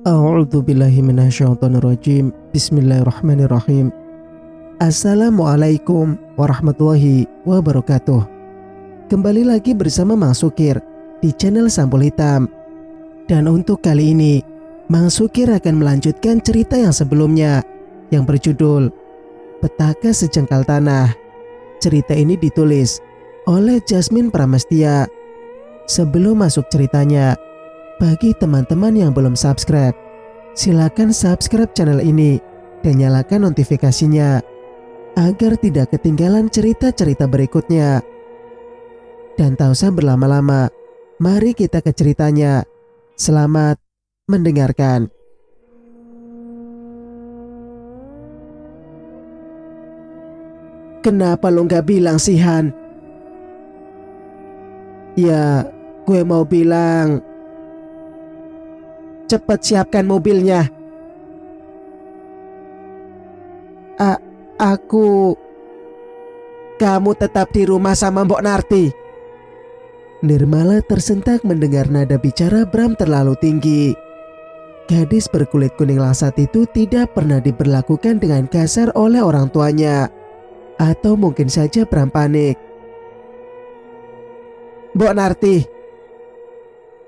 A'udzu billahi minasyaitonir rajim. Bismillahirrahmanirrahim. Assalamualaikum warahmatullahi wabarakatuh. Kembali lagi bersama Mang Sukir di channel Sampul Hitam. Dan untuk kali ini, Mang Sukir akan melanjutkan cerita yang sebelumnya yang berjudul Petaka Sejengkal Tanah. Cerita ini ditulis oleh Jasmine Pramestia. Sebelum masuk ceritanya, bagi teman-teman yang belum subscribe, silakan subscribe channel ini dan nyalakan notifikasinya agar tidak ketinggalan cerita-cerita berikutnya. Dan tak usah berlama-lama, mari kita ke ceritanya. Selamat mendengarkan. Kenapa lo gak bilang sih, Han? Ya, gue mau bilang, cepat siapkan mobilnya. Kamu tetap di rumah sama Mbok Narti. Nirmala tersentak mendengar nada bicara Bram terlalu tinggi. Gadis berkulit kuning langsat itu tidak pernah diperlakukan dengan kasar oleh orang tuanya. Atau mungkin saja Bram panik. Mbok Narti.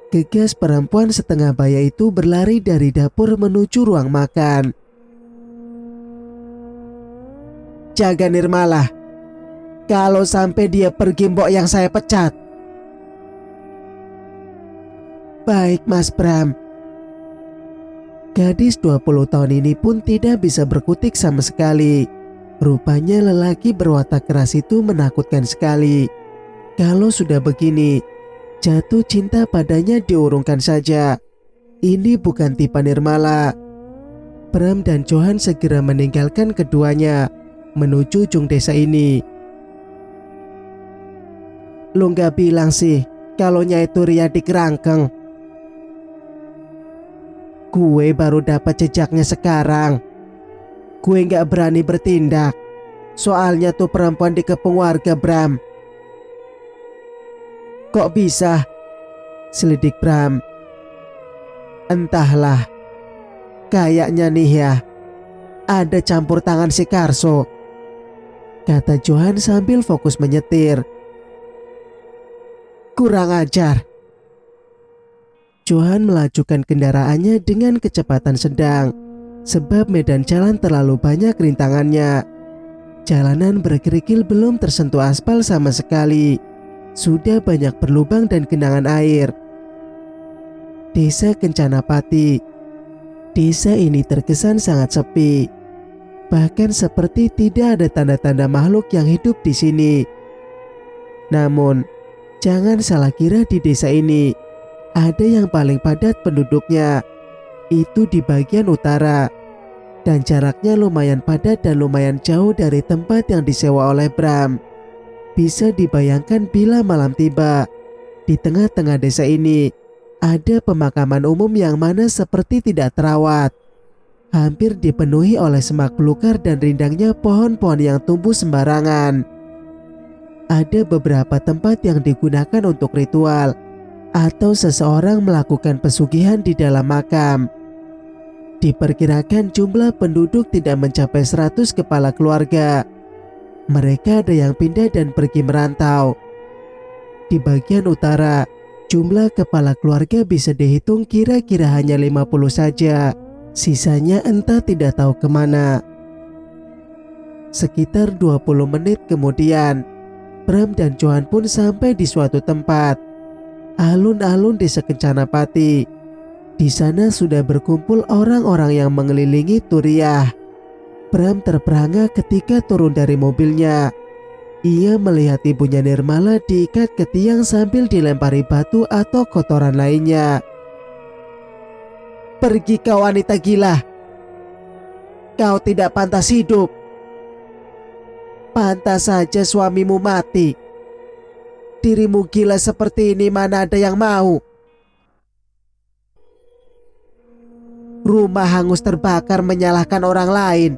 Gegas perempuan setengah baya itu berlari dari dapur menuju ruang makan. Jaga Nirmala. Kalau sampai dia pergi, Mbok yang saya pecat. Baik Mas Bram. Gadis 20 tahun ini pun tidak bisa berkutik sama sekali. Rupanya lelaki berwatak keras itu menakutkan sekali. Kalau sudah begini, jatuh cinta padanya diurungkan saja. Ini bukan tipe Nirmala. Bram dan Johan segera meninggalkan keduanya menuju ujung desa ini. Lu gak bilang sih kalau Nyai Turia di Kerangkeng. Gue baru dapat jejaknya sekarang. Gue gak berani bertindak. Soalnya tuh perempuan dikepung warga, Bram. Kok bisa? Selidik Bram. Entahlah. Kayaknya nih ya, ada campur tangan si Karso, kata Johan sambil fokus menyetir. Kurang ajar. Johan melajukan kendaraannya dengan kecepatan sedang, sebab medan jalan terlalu banyak rintangannya. Jalanan berkerikil belum tersentuh aspal sama sekali. Sudah banyak berlubang dan genangan air. Desa Kencanapati. Desa ini terkesan sangat sepi. Bahkan seperti tidak ada tanda-tanda makhluk yang hidup di sini. Namun, jangan salah kira, di desa ini ada yang paling padat penduduknya. Itu di bagian utara. Dan jaraknya lumayan padat dan lumayan jauh dari tempat yang disewa oleh Bram. Bisa dibayangkan bila malam tiba, di tengah-tengah desa ini ada pemakaman umum yang mana seperti tidak terawat. Hampir dipenuhi oleh semak belukar dan rindangnya pohon-pohon yang tumbuh sembarangan. Ada beberapa tempat yang digunakan untuk ritual atau seseorang melakukan pesugihan di dalam makam. Diperkirakan jumlah penduduk tidak mencapai 100 kepala keluarga. Mereka ada yang pindah dan pergi merantau. Di bagian utara, jumlah kepala keluarga bisa dihitung kira-kira hanya 50 saja. Sisanya entah tidak tahu kemana. Sekitar 20 menit kemudian, Bram dan Johan pun sampai di suatu tempat. Alun-alun desa Kencanapati. Di sana sudah berkumpul orang-orang yang mengelilingi Turiah. Bram terperangah ketika turun dari mobilnya. Ia melihat ibunya Nirmala diikat ke tiang sambil dilempari batu atau kotoran lainnya. Pergi kau wanita gila. Kau tidak pantas hidup. Pantas saja suamimu mati. Dirimu gila seperti ini mana ada yang mau. Rumah hangus terbakar menyalahkan orang lain.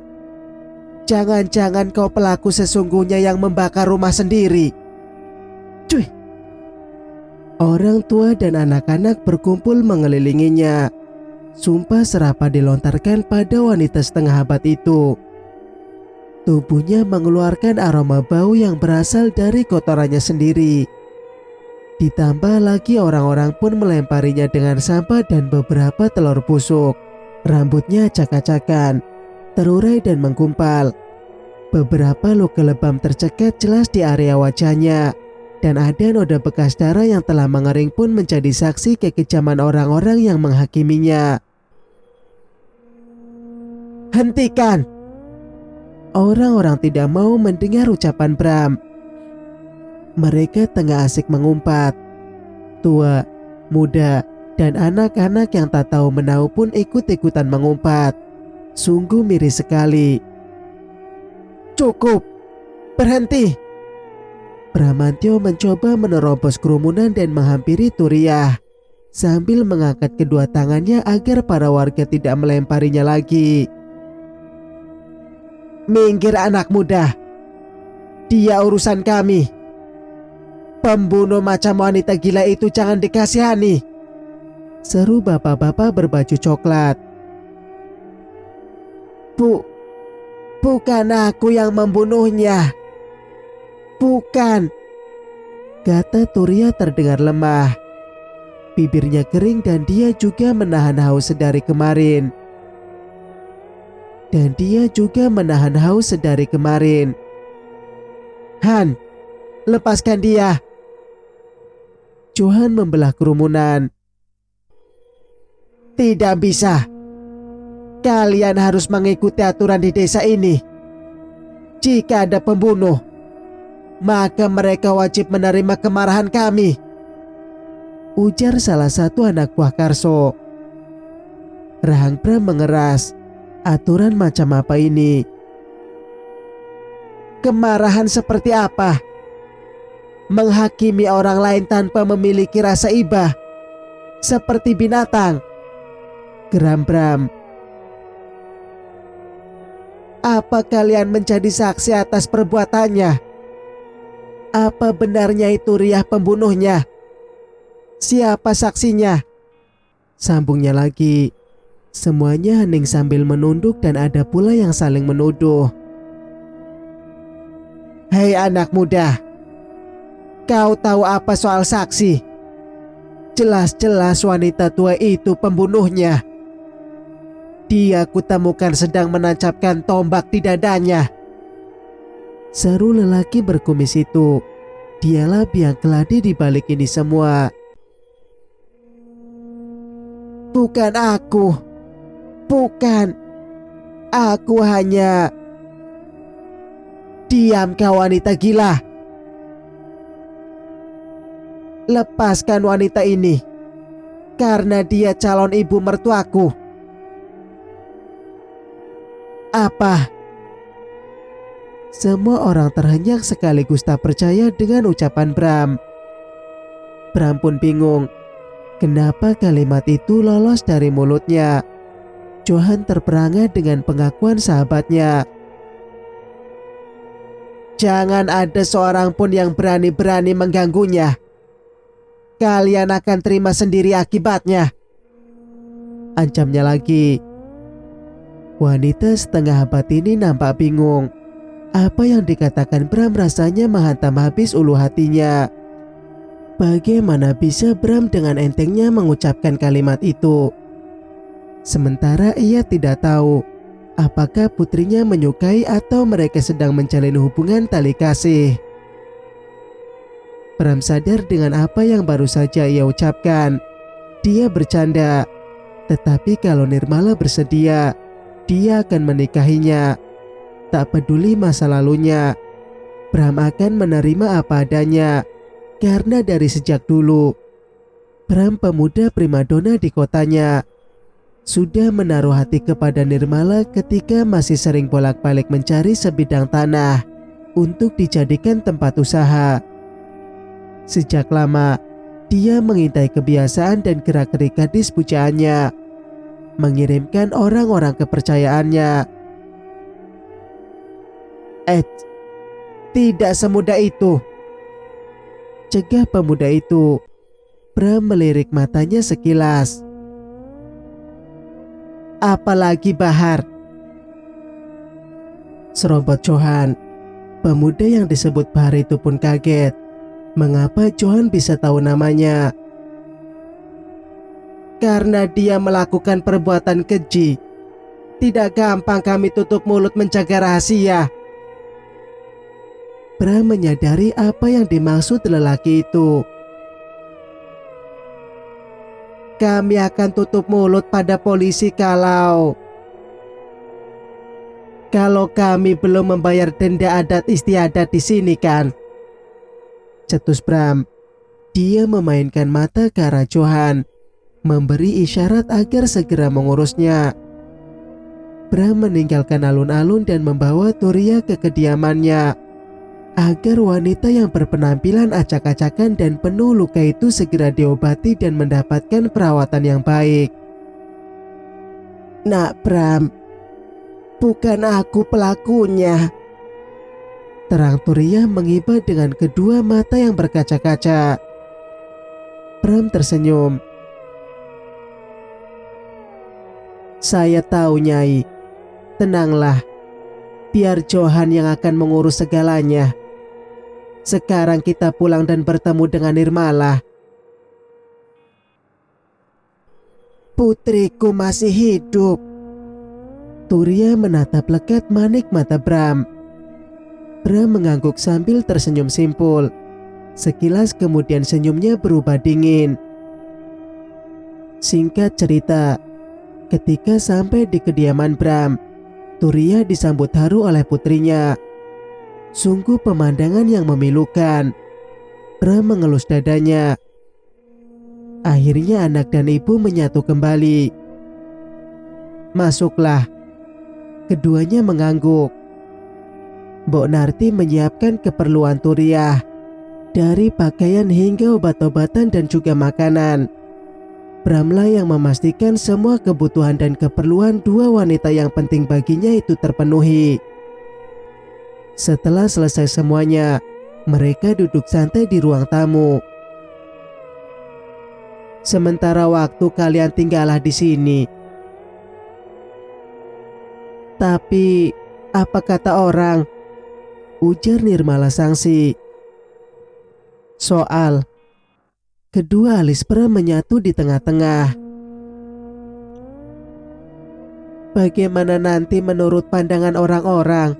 Jangan-jangan kau pelaku sesungguhnya yang membakar rumah sendiri. Cuy. Orang tua dan anak-anak berkumpul mengelilinginya. Sumpah serapah dilontarkan pada wanita setengah abad itu. Tubuhnya mengeluarkan aroma bau yang berasal dari kotorannya sendiri. Ditambah lagi orang-orang pun melemparinya dengan sampah dan beberapa telur busuk. Rambutnya acak-acakan, terurai dan menggumpal. Beberapa luka lebam tercekat jelas di area wajahnya. Dan ada noda bekas darah yang telah mengering pun menjadi saksi kekejaman orang-orang yang menghakiminya. Hentikan! Orang-orang tidak mau mendengar ucapan Bram. Mereka tengah asik mengumpat. Tua, muda, dan anak-anak yang tak tahu menau pun ikut-ikutan mengumpat. Sungguh miris sekali. Cukup! Berhenti! Bramantyo mencoba menerobos kerumunan dan menghampiri Turiah sambil mengangkat kedua tangannya agar para warga tidak melemparinya lagi. Minggir anak muda. Dia urusan kami. Pembunuh macam wanita gila itu jangan dikasihani, seru bapak-bapak berbaju coklat. Bukan aku yang membunuhnya. Bukan, kata Turiah terdengar lemah. Bibirnya kering dan dia juga menahan haus sedari kemarin. Han, lepaskan dia. Johan membelah kerumunan. Tidak bisa. Kalian harus mengikuti aturan di desa ini. Jika ada pembunuh, maka mereka wajib menerima kemarahan kami, ujar salah satu anak buah Karso. Rahang Bram mengeras. Aturan macam apa ini? Kemarahan seperti apa? Menghakimi orang lain tanpa memiliki rasa iba, seperti binatang, geram Bram. Apa kalian menjadi saksi atas perbuatannya? Apa benarnya itu Riah pembunuhnya? Siapa saksinya? Sambungnya lagi. Semuanya hening sambil menunduk dan ada pula yang saling menuduh. Hei anak muda, kau tahu apa soal saksi? Jelas-jelas wanita tua itu pembunuhnya. Dia kutemukan sedang menancapkan tombak di dadanya, seru lelaki berkumis itu. Dialah biang keladi di balik ini semua. Bukan aku. Bukan. Aku hanya... Diam kau wanita gila. Lepaskan wanita ini. Karena dia calon ibu mertuaku. Apa? Semua orang terhenyak sekaligus tak percaya dengan ucapan Bram. Bram pun bingung. Kenapa kalimat itu lolos dari mulutnya? Johan terperangah dengan pengakuan sahabatnya. Jangan ada seorang pun yang berani-berani mengganggunya. Kalian akan terima sendiri akibatnya, ancamnya lagi. Wanita setengah abad ini nampak bingung. Apa yang dikatakan Bram rasanya menghantam habis ulu hatinya. Bagaimana bisa Bram dengan entengnya mengucapkan kalimat itu? Sementara ia tidak tahu apakah putrinya menyukai atau mereka sedang menjalin hubungan tali kasih. Bram sadar dengan apa yang baru saja ia ucapkan. Dia bercanda, tetapi kalau Nirmala bersedia, dia akan menikahinya. Tak peduli masa lalunya, Bram akan menerima apa adanya. Karena dari sejak dulu, Bram pemuda primadona di kotanya sudah menaruh hati kepada Nirmala ketika masih sering bolak-balik mencari sebidang tanah untuk dijadikan tempat usaha. Sejak lama, dia mengintai kebiasaan dan gerak-gerik gadis pujaannya, mengirimkan orang-orang kepercayaannya. Tidak semudah itu, cegah pemuda itu. Bram melirik matanya sekilas. Apalagi Bahar? Serobot Johan. Pemuda yang disebut Bahar itu pun kaget. Mengapa Johan bisa tahu namanya? Karena dia melakukan perbuatan keji. Tidak gampang kami tutup mulut menjaga rahasia. Bram menyadari apa yang dimaksud lelaki itu. Kami akan tutup mulut pada polisi kalau kami belum membayar denda adat istiadat di sini kan? Cetus Bram. Dia memainkan mata ke arah Johan, memberi isyarat agar segera mengurusnya. Bram meninggalkan alun-alun dan membawa Turia ke kediamannya agar wanita yang berpenampilan acak-acakan dan penuh luka itu segera diobati dan mendapatkan perawatan yang baik. Nak Bram, bukan aku pelakunya. Terang Turia mengiba dengan kedua mata yang berkaca-kaca. Bram tersenyum. Saya tahu Nyai. Tenanglah, biar Johan yang akan mengurus segalanya. Sekarang kita pulang dan bertemu dengan Nirmala. Putriku masih hidup. Turia menatap lekat manik mata Bram. Bram mengangguk sambil tersenyum simpul. Sekilas kemudian senyumnya berubah dingin. Singkat cerita, ketika sampai di kediaman Bram, Turia disambut haru oleh putrinya. Sungguh pemandangan yang memilukan. Bram mengelus dadanya. Akhirnya anak dan ibu menyatu kembali. Masuklah. Keduanya mengangguk. Mbok Narti menyiapkan keperluan Turia, dari pakaian hingga obat-obatan dan juga makanan. Bramlah yang memastikan semua kebutuhan dan keperluan dua wanita yang penting baginya itu terpenuhi. Setelah selesai semuanya, mereka duduk santai di ruang tamu. Sementara waktu kalian tinggallah di sini. Tapi, apa kata orang? Ujar Nirmala Sangsi. Soal. Kedua alis Bram menyatu di tengah-tengah. Bagaimana nanti menurut pandangan orang-orang?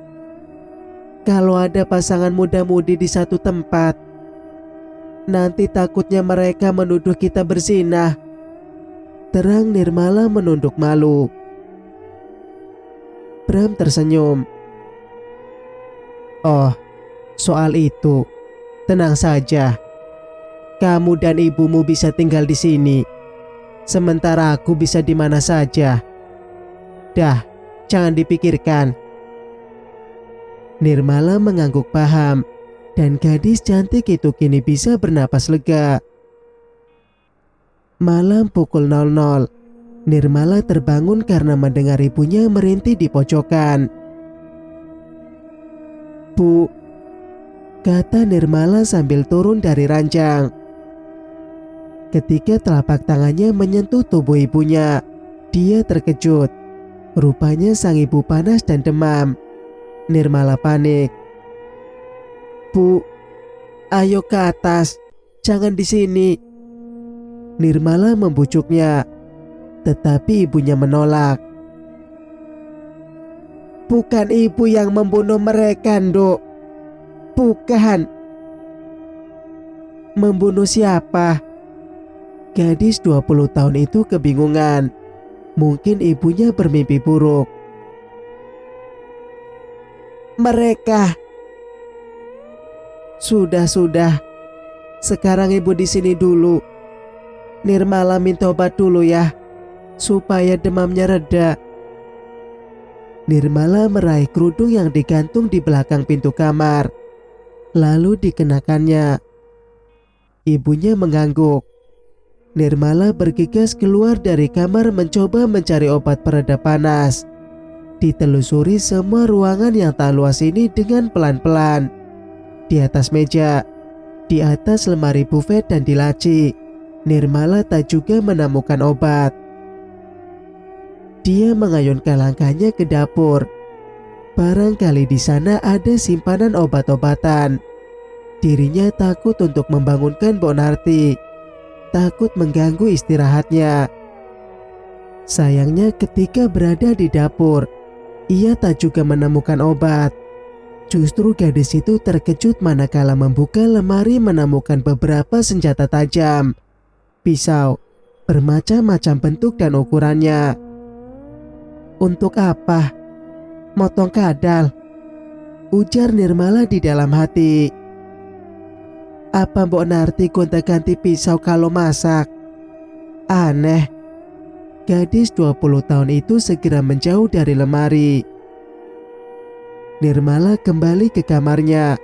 Kalau ada pasangan muda-mudi di satu tempat, nanti takutnya mereka menuduh kita berzina. Terang Nirmala menunduk malu. Bram tersenyum. Oh, soal itu, tenang saja. Kamu dan ibumu bisa tinggal di sini, sementara aku bisa di mana saja. Dah, jangan dipikirkan. Nirmala mengangguk paham, dan gadis cantik itu kini bisa bernapas lega. Malam pukul 00, Nirmala terbangun karena mendengar ibunya merintih di pojokan. Bu, kata Nirmala sambil turun dari ranjang. Ketika telapak tangannya menyentuh tubuh ibunya, dia terkejut. Rupanya sang ibu panas dan demam. Nirmala panik. Bu, ayo ke atas, jangan di sini. Nirmala membujuknya, tetapi ibunya menolak. Bukan ibu yang membunuh mereka, Nduk. Bukan. Membunuh siapa? Gadis 20 tahun itu kebingungan. Mungkin ibunya bermimpi buruk. Mereka. Sudah. Sekarang ibu di sini dulu. Nirmala minta obat dulu ya, supaya demamnya reda. Nirmala meraih kerudung yang digantung di belakang pintu kamar, lalu dikenakannya. Ibunya mengangguk. Nirmala bergegas keluar dari kamar mencoba mencari obat pereda panas. Ditelusuri semua ruangan yang tak luas ini dengan pelan-pelan. Di atas meja, di atas lemari bufet dan di laci, Nirmala tak juga menemukan obat. Dia mengayunkan langkahnya ke dapur. Barangkali di sana ada simpanan obat-obatan. Dirinya takut untuk membangunkan Bonarti, takut mengganggu istirahatnya. Sayangnya ketika berada di dapur, ia tak juga menemukan obat. Justru gadis itu terkejut manakala membuka lemari menemukan beberapa senjata tajam, pisau, bermacam-macam bentuk dan ukurannya. Untuk apa? Motong kadal, ujar Nirmala di dalam hati. Apa Mbok Narti gonta-ganti pisau kalau masak? Aneh. Gadis 20 tahun itu segera menjauh dari lemari. Nirmala kembali ke kamarnya,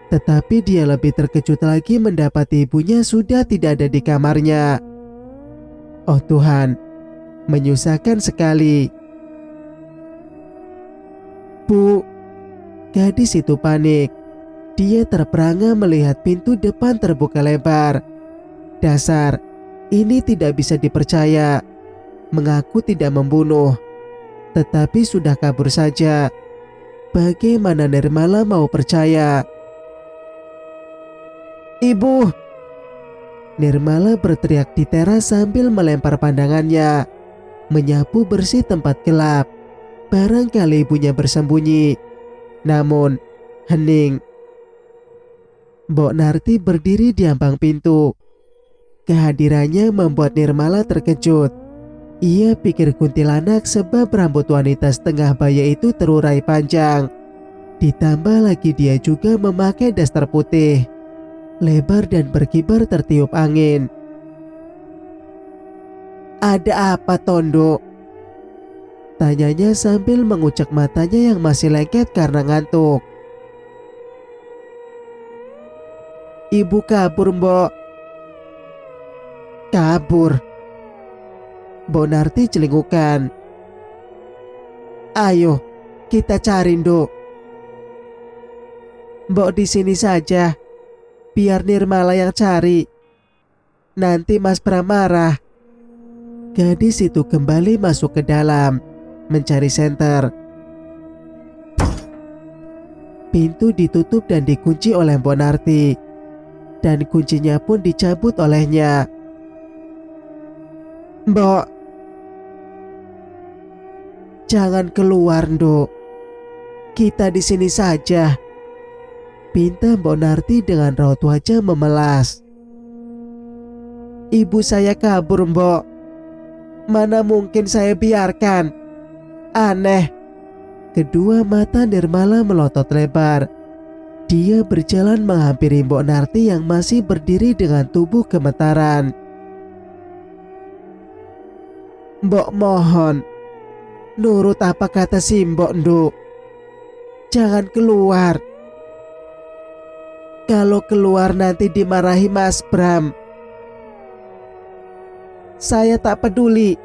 tetapi dia lebih terkejut lagi mendapati ibunya sudah tidak ada di kamarnya. Oh Tuhan, menyusahkan sekali. Bu, gadis itu panik. Dia terperangah melihat pintu depan terbuka lebar. Dasar, ini tidak bisa dipercaya. Mengaku tidak membunuh, tetapi sudah kabur saja. Bagaimana Nirmala mau percaya? Ibu! Nirmala berteriak di teras sambil melempar pandangannya, menyapu bersih tempat gelap. Barangkali ibunya bersembunyi. Namun, hening. Mbok Narti berdiri di ambang pintu. Kehadirannya membuat Nirmala terkejut. Ia pikir kuntilanak sebab rambut wanita setengah baya itu terurai panjang. Ditambah lagi dia juga memakai daster putih, lebar dan berkibar tertiup angin. Ada apa Tondo? Tanyanya sambil mengucek matanya yang masih lengket karena ngantuk. Ibu kabur, Mbok. Kabur? Mbok Narti celingukan. Ayo, kita cari, Nduk. Mbok di sini saja, biar Nirmala yang cari. Nanti Mas Pram marah. Gadis itu kembali masuk ke dalam, mencari senter. Pintu ditutup dan dikunci oleh Mbok Narti, dan kuncinya pun dicabut olehnya. Mbok, jangan keluar, Nduk. Kita di sini saja, pinta Mbok Narti dengan raut wajah memelas. Ibu saya kabur, Mbok. Mana mungkin saya biarkan? Aneh. Kedua mata Nirmala melotot lebar. Dia berjalan menghampiri Mbok Narti yang masih berdiri dengan tubuh gemetaran. Mbok mohon, nurut apa kata si Mbok, Nduk. Jangan keluar. Kalau keluar nanti dimarahi Mas Bram. Saya tak peduli.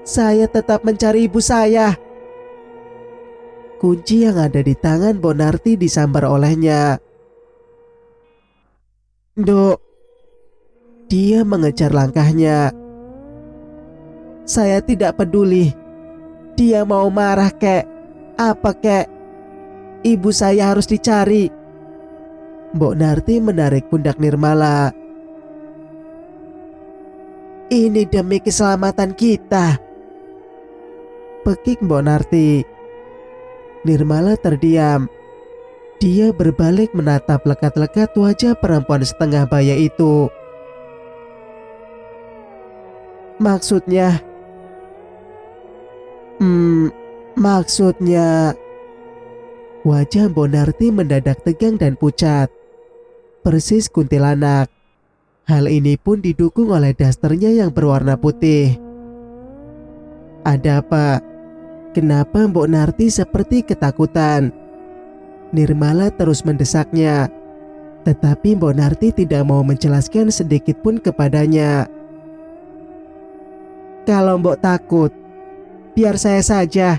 Saya tetap mencari ibu saya. Kunci yang ada di tangan Mbok Narti disambar olehnya. Nduk. Dia mengejar langkahnya. Saya tidak peduli. Dia mau marah kek, apa kek. Ibu saya harus dicari. Mbok Narti menarik pundak Nirmala. Ini demi keselamatan kita, pekik Mbok Narti. Nirmala terdiam. Dia berbalik menatap lekat-lekat wajah perempuan setengah baya itu. Maksudnya wajah Mbok Narti mendadak tegang dan pucat, persis kuntilanak. Hal ini pun didukung oleh dasternya yang berwarna putih. Ada apa? Kenapa Mbok Narti seperti ketakutan? Nirmala terus mendesaknya, tetapi Mbok Narti tidak mau menjelaskan sedikit pun kepadanya. Kalau Mbok takut, biar saya saja.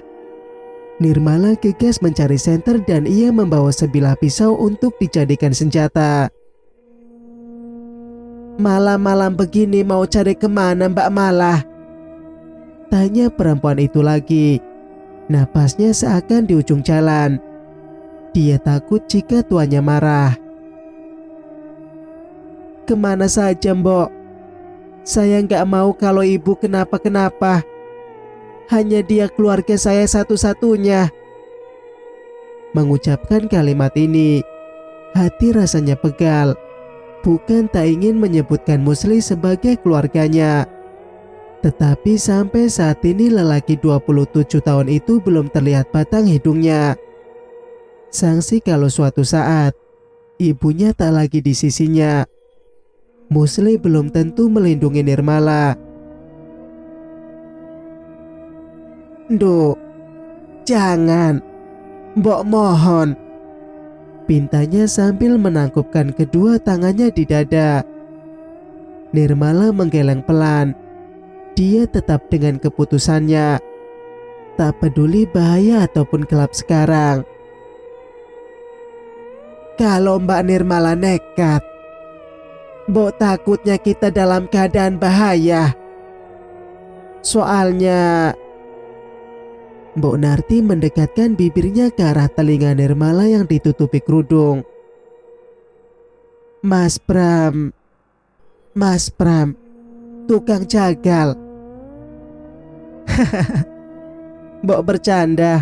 Nirmala gegas mencari senter dan ia membawa sebilah pisau untuk dijadikan senjata. Malam-malam begini mau cari kemana Mbak Malah? Tanya perempuan itu lagi. Napasnya seakan di ujung jalan. Dia takut jika tuannya marah. Kemana saja, Mbok? Saya nggak mau kalau ibu kenapa-kenapa. Hanya dia keluarga saya satu-satunya. Mengucapkan kalimat ini, hati rasanya pegal. Bukan tak ingin menyebutkan Musli sebagai keluarganya. Tetapi sampai saat ini lelaki 27 tahun itu belum terlihat batang hidungnya. Sangsi kalau suatu saat ibunya tak lagi di sisinya, Musli belum tentu melindungi Nirmala. Nduk, jangan, Mbok mohon, pintanya sambil menangkupkan kedua tangannya di dada. Nirmala menggeleng pelan. Dia tetap dengan keputusannya. Tak peduli bahaya ataupun gelap sekarang. Kalau Mbak Nirmala nekat, Mbok takutnya kita dalam keadaan bahaya. Soalnya... Mbok Narti mendekatkan bibirnya ke arah telinga Nirmala yang ditutupi kerudung. Mas Pram, tukang jagal. Mbok bercanda.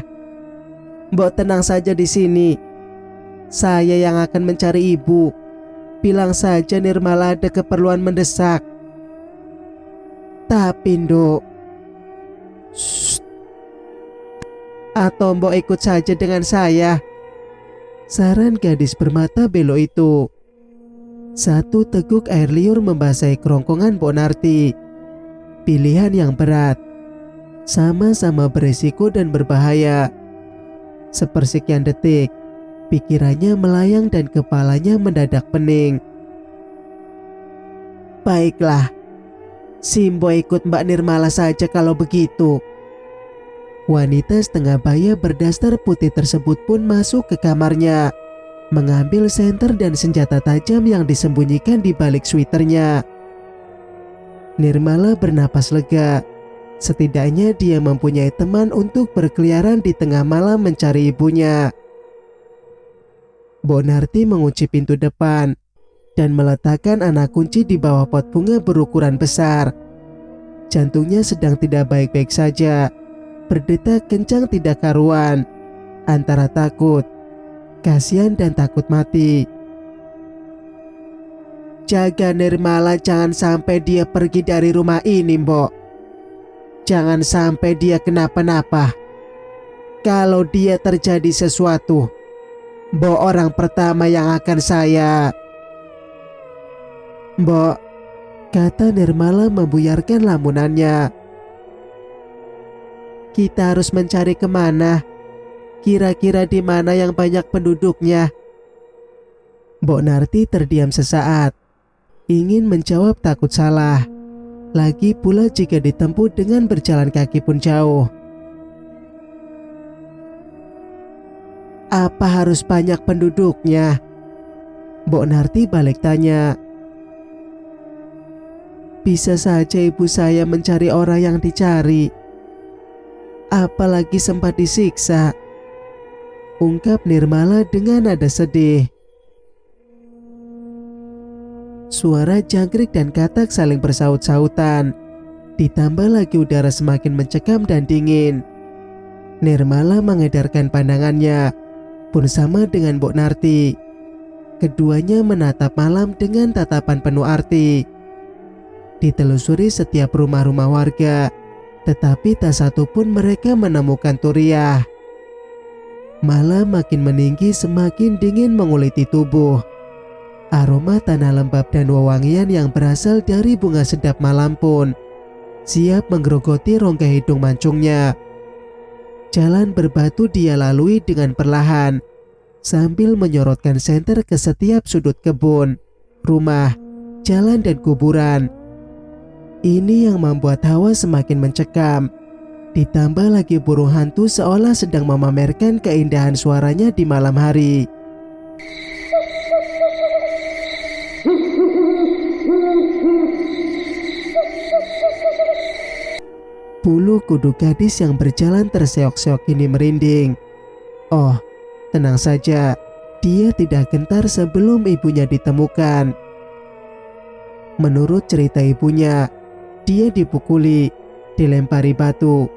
Mbok tenang saja di sini. Saya yang akan mencari ibu. Bilang saja Nirmala ada keperluan mendesak. Tapi Nduk, atau Mbok ikut saja dengan saya, saran gadis bermata belok itu. Satu teguk air liur membasahi kerongkongan Mbok Narti. Pilihan yang berat, sama-sama berisiko dan berbahaya. Sepersekian detik, pikirannya melayang dan kepalanya mendadak pening. Baiklah, Simbo ikut Mbak Nirmala saja kalau begitu. Wanita setengah baya berdastar putih tersebut pun masuk ke kamarnya, mengambil senter dan senjata tajam yang disembunyikan di balik sweaternya. Nirmala bernapas lega. Setidaknya dia mempunyai teman untuk berkeliaran di tengah malam mencari ibunya. Mbok Narti mengunci pintu depan dan meletakkan anak kunci di bawah pot bunga berukuran besar. Jantungnya sedang tidak baik-baik saja, berdetak kencang tidak karuan, antara takut, kasihan dan takut mati. Jaga Nirmala jangan sampai dia pergi dari rumah ini, Mbok. Jangan sampai dia kenapa-napa. Kalau dia terjadi sesuatu, Mbok orang pertama yang akan saya... Mbok, kata Nirmala membuyarkan lamunannya. Kita harus mencari kemana? Kira-kira di mana yang banyak penduduknya? Mbok Narti terdiam sesaat. Ingin menjawab takut salah. Lagi pula jika ditempuh dengan berjalan kaki pun jauh. Apa harus banyak penduduknya? Mbok Narti balik tanya. Bisa saja ibu saya mencari orang yang dicari. Apalagi sempat disiksa, ungkap Nirmala dengan nada sedih. Suara jangkrik dan katak saling bersaut-sautan. Ditambah lagi udara semakin mencekam dan dingin. Nirmala mengedarkan pandangannya, pun sama dengan Mbok Narti. Keduanya menatap malam dengan tatapan penuh arti. Ditelusuri setiap rumah-rumah warga, tetapi tak satu pun mereka menemukan Turiah. Malam makin meninggi, semakin dingin menguliti tubuh. Aroma tanah lembab dan wewangian yang berasal dari bunga sedap malam pun siap menggerogoti rongga hidung mancungnya. Jalan berbatu dia lalui dengan perlahan, sambil menyorotkan senter ke setiap sudut kebun, rumah, jalan dan kuburan. Ini yang membuat hawa semakin mencekam. Ditambah lagi burung hantu seolah sedang memamerkan keindahan suaranya di malam hari. Bulu kuduk gadis yang berjalan terseok-seok ini merinding. Oh, tenang saja, dia tidak gentar sebelum ibunya ditemukan. Menurut cerita ibunya, dia dipukuli, dilempari batu,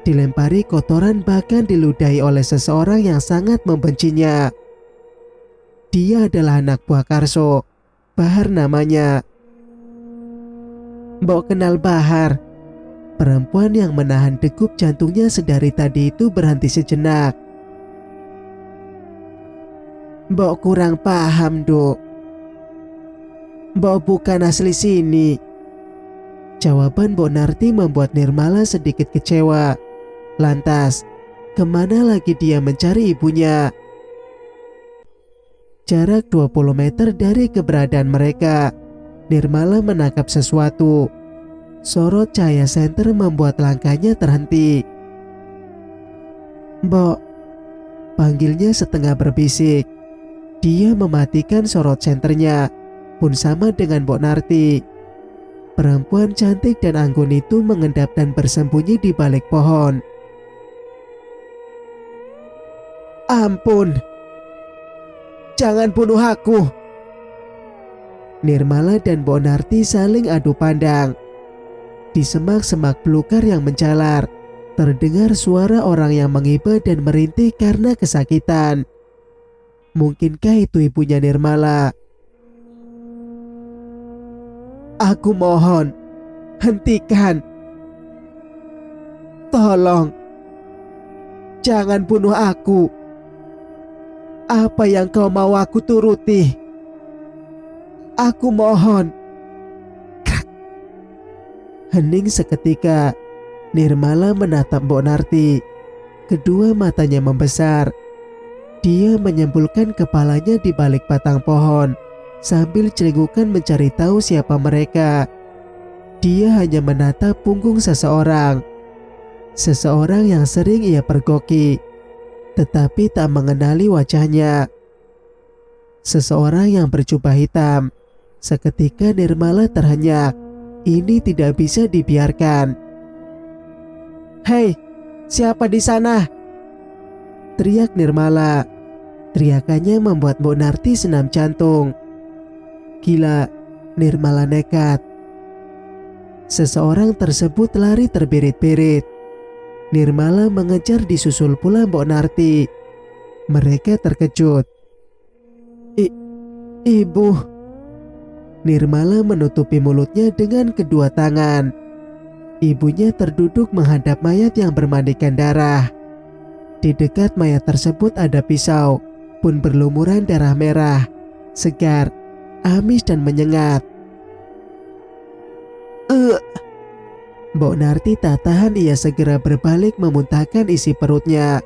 dilempari kotoran, bahkan diludahi oleh seseorang yang sangat membencinya. Dia adalah anak buah Karso, Bahar namanya. Mbok kenal Bahar? Perempuan yang menahan degup jantungnya sedari tadi itu berhenti sejenak. Mbok kurang paham, Dok. Mbok bukan asli sini. Jawaban Mbok Narti membuat Nirmala sedikit kecewa. Lantas, kemana lagi dia mencari ibunya? Jarak 20 meter dari keberadaan mereka, Nirmala menangkap sesuatu. Sorot cahaya senter membuat langkahnya terhenti. Mbok, panggilnya setengah berbisik. Dia mematikan sorot senternya, pun sama dengan Mbok Narti. Perempuan cantik dan anggun itu mengendap dan bersembunyi di balik pohon. Ampun, jangan bunuh aku. Nirmala dan Mbok Narti saling adu pandang. Di semak-semak belukar yang menjalar, terdengar suara orang yang mengiba dan merintih karena kesakitan. Mungkinkah itu ibunya Nirmala? Aku mohon, hentikan. Tolong, jangan bunuh aku. Apa yang kau mau aku turuti? Aku mohon. Hening seketika, Nirmala menatap Mbok Narti. Kedua matanya membesar. Dia menyembulkan kepalanya di balik batang pohon sambil celingukan mencari tahu siapa mereka. Dia hanya menatap punggung seseorang. Seseorang yang sering ia pergoki, tetapi tak mengenali wajahnya. Seseorang yang berjubah hitam. Seketika Nirmala terhenyak. Ini tidak bisa dibiarkan. Hei, siapa di sana? Teriak Nirmala. Teriakannya membuat Mbok Narti senam jantung. Gila, Nirmala nekat. Seseorang tersebut lari terbirit-birit. Nirmala mengejar, disusul pula Mbok Narti. Mereka terkejut. Ibu. Nirmala menutupi mulutnya dengan kedua tangan. Ibunya terduduk menghadap mayat yang bermandikan darah. Di dekat mayat tersebut ada pisau, pun berlumuran darah merah, segar, amis dan menyengat. Mbok Narti tak tahan, ia segera berbalik memuntahkan isi perutnya.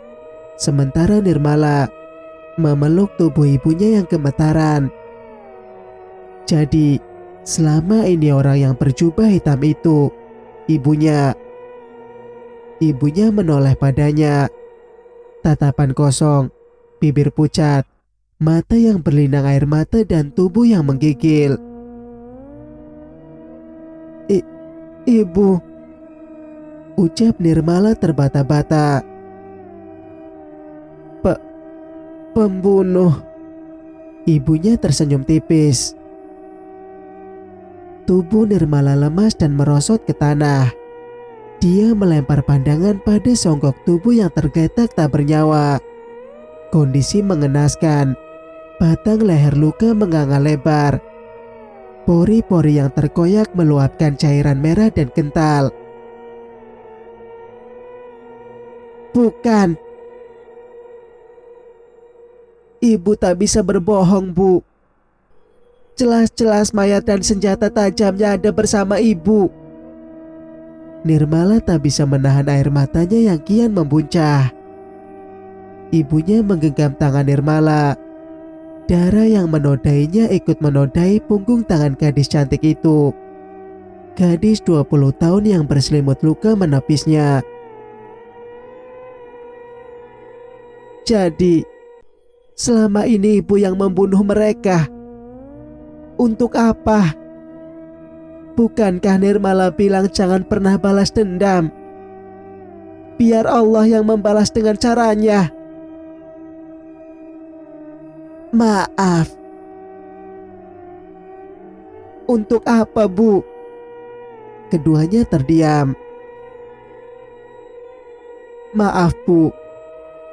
Sementara Nirmala memeluk tubuh ibunya yang gemetaran. Jadi, selama ini orang yang berjubah hitam itu, ibunya. Ibunya menoleh padanya. Tatapan kosong, bibir pucat, mata yang berlinang air mata dan tubuh yang menggigil. Ibu, ucap Nirmala terbata-bata. Pembunuh. Ibunya tersenyum tipis. Tubuh Nirmala lemas dan merosot ke tanah. Dia melempar pandangan pada songkok tubuh yang tergeletak tak bernyawa. Kondisi mengenaskan. Batang leher luka menganga lebar. Pori-pori yang terkoyak meluapkan cairan merah dan kental. Bukan. Ibu tak bisa berbohong, Bu. Jelas-jelas mayat dan senjata tajamnya ada bersama ibu. Nirmala tak bisa menahan air matanya yang kian membuncah. Ibunya menggenggam tangan Nirmala. Darah yang menodainya ikut menodai punggung tangan gadis cantik itu. Gadis 20 tahun yang berselimut luka menepisnya. Jadi, selama ini ibu yang membunuh mereka. Untuk apa? Bukankah Nirmala bilang jangan pernah balas dendam? Biar Allah yang membalas dengan caranya. Maaf. Untuk apa, Bu? Keduanya terdiam. Maaf, Bu.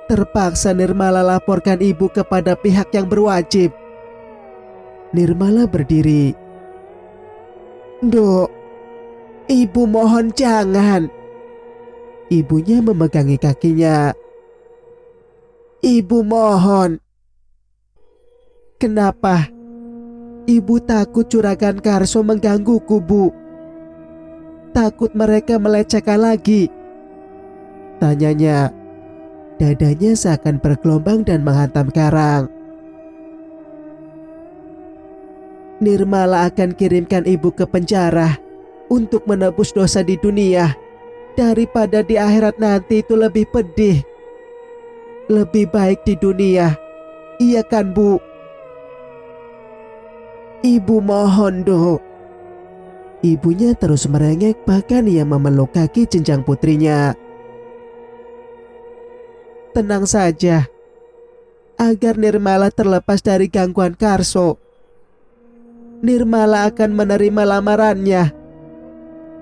Terpaksa Nirmala laporkan Ibu kepada pihak yang berwajib. Nirmala berdiri. Dok, Ibu mohon jangan. Ibunya memegangi kakinya. Ibu mohon. Kenapa? Ibu takut Juragan Karso menggangguku, Bu. Takut mereka melecehkan lagi. Tanyanya. Dadanya seakan bergelombang dan menghantam karang. Nirmala akan kirimkan Ibu ke penjara untuk menebus dosa di dunia. Daripada di akhirat nanti itu lebih pedih. Lebih baik di dunia. Iya kan, Bu? Ibu mohon, Dok. Ibunya terus merengek, bahkan ia memeluk kaki jenjang putrinya. Tenang saja. Agar Nirmala terlepas dari gangguan Karso. Nirmala akan menerima lamarannya.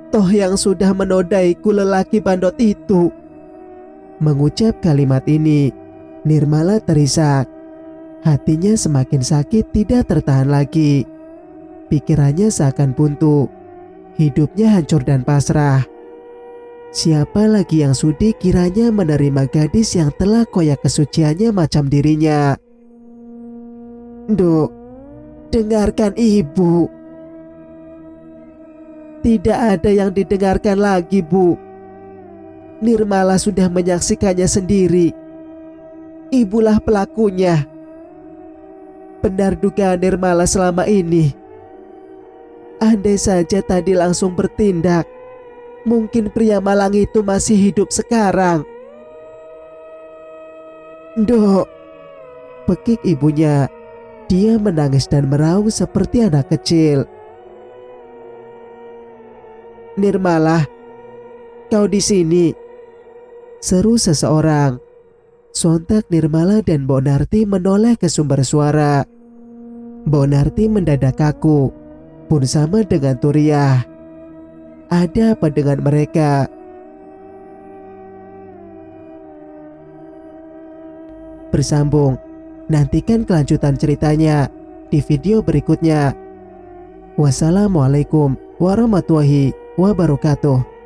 Toh yang sudah menodaiku lelaki bandot itu. Mengucap kalimat ini, Nirmala terisak. Hatinya semakin sakit, tidak tertahan lagi. Pikirannya seakan buntu. Hidupnya hancur dan pasrah. Siapa lagi yang sudi kiranya menerima gadis yang telah koyak kesuciannya macam dirinya? Dok, dengarkan Ibu. Tidak ada yang didengarkan lagi, Bu. Nirmala sudah menyaksikannya sendiri. Ibulah pelakunya. Benar dugaan Nirmala selama ini. Andai saja tadi langsung bertindak, mungkin pria malang itu masih hidup sekarang. Dok, pekik ibunya. Dia menangis dan meraung seperti anak kecil. Nirmala, kau di sini, seru seseorang. Sontak Nirmala dan Bonarti menoleh ke sumber suara. Bonarti mendadak kaku, pun sama dengan Turiah. Ada apa dengan mereka? Bersambung. Nantikan kelanjutan ceritanya di video berikutnya. Wassalamualaikum warahmatullahi wabarakatuh.